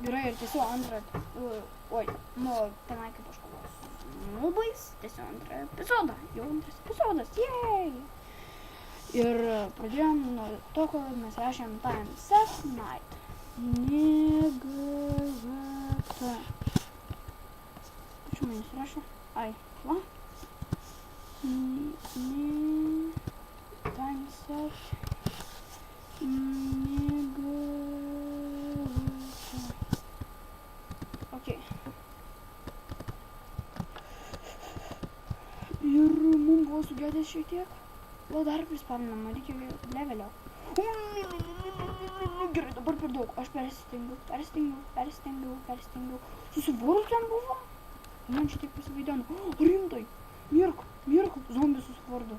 Gerai, ir tiesiog antrą, tenai kaip aš kalbu, nubais, tiesiog antrą epizodą, jau antras epizodas, jej! Ir pradėjom nuo to, kad mes rašėm Time Set Night. Negavata. Почему не сраша? Ай, ла? Time Set Negavata. Окей. Ir mums buvo sugedęs šiek tiek. O dar prispaminam, reikia levelio. Gerai, dabar per daug. Aš perstengiau. Susivorų ten buvo? Man čia taip pasivaideno. Rimtai. Mirk, zombis susivardo.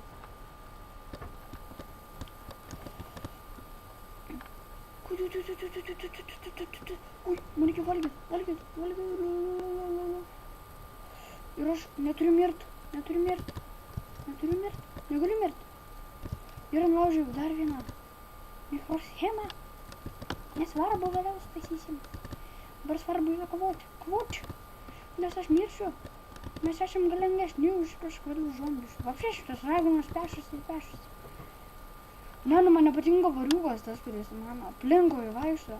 Ui, man reikia valgyt. Ir aš neturiu mirt. Negaliu mirt. Ir nulaužiau dar vieną mikroschemą. Nesvarbu, vėliau staisysim. Dabar svarbu yra kovoti. Nes aš mirsiu. Mes esam galingesni už kažkurių zombius. Vapšė šitas raganas pešasi. Man nepatinka variukas tas, kuris man aplinkoje vaikšto.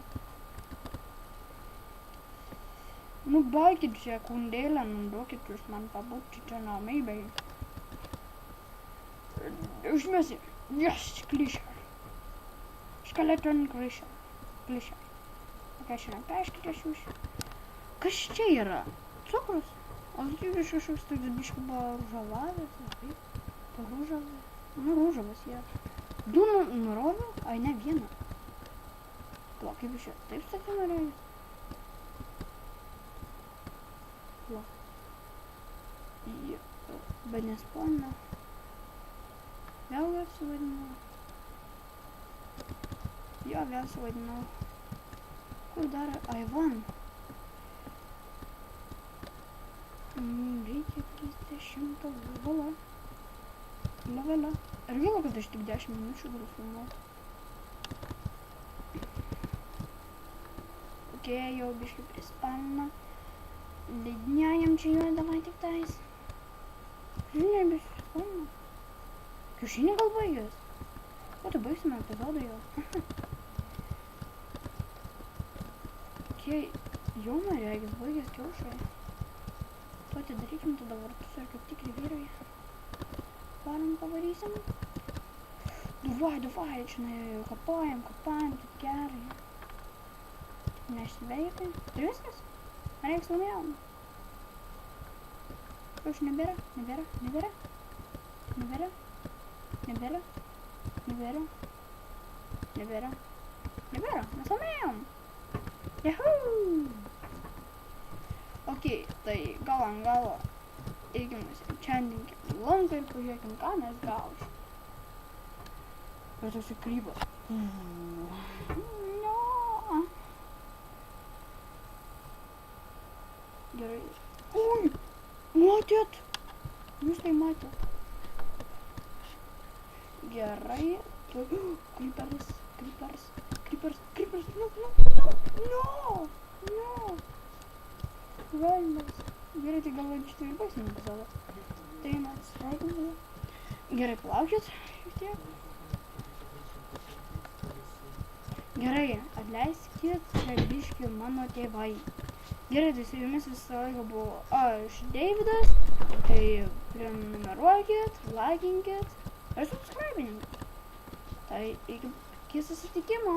Nu, baikit sekundėlę, duokit jūs man pabūti čia namybei. Užmesi. Yes, Glacier. Skeleton Glacier. Ok, šiandien paaiškite jūs. Kas čia yra? Cukrus? O tai kažkoks toks biškai buvo rūžavavęs. Parūžavęs. Nu, rūžavas yra. Du nuroviau? Ai, ne vieną. Pala, kaip iš jo? Taip sakė norėjus. Pala. Bet nespawna. Vėl suvaidinau. Jo, vėl suvaidinau. Kur dar? Aivan. Reikia 30 levelio. Ir vėl, kad aš tik 10 minučių galiu filmuoti. Ok, jau biškai prispalina. Leidiniajam čia jo, davai tik tais. Žinai, biškai prispalina. Kiaušinį gal baigęs? O, tai baigsime epizodą jau. Ok, jau man reikės baigęs kiaušai. To atidarykim tada vartus ir kaip tikri vyrai. Varom pavarysim. Duvai, čia kapojam, taip gerai. Nešveikai. Ir viskas. Reiks laimėjom. Už nebėra. Mes laimėjom. Jahoo! Ok, tai gal ant galo eikim įsičendinkim į lanką ir pažiūrėkim, ką mes gausim. Ir toksai krybas. No. Gerai. Ui! Matėt! Jūs tai matėt. Gerai. Creepers. No! Velnias. Gerai, tai gal čia ir baigsim epizodą. Tai mes sveikiname. Gerai, palaukit šiek tiek. Gerai, atleiskit čia biškį mano tėvai. Gerai, tai su jumis visą laiką buvo aš, Deividas. Tai prenumeruokit, laikinkit ir subscribinkit. Tai iki susitikimo.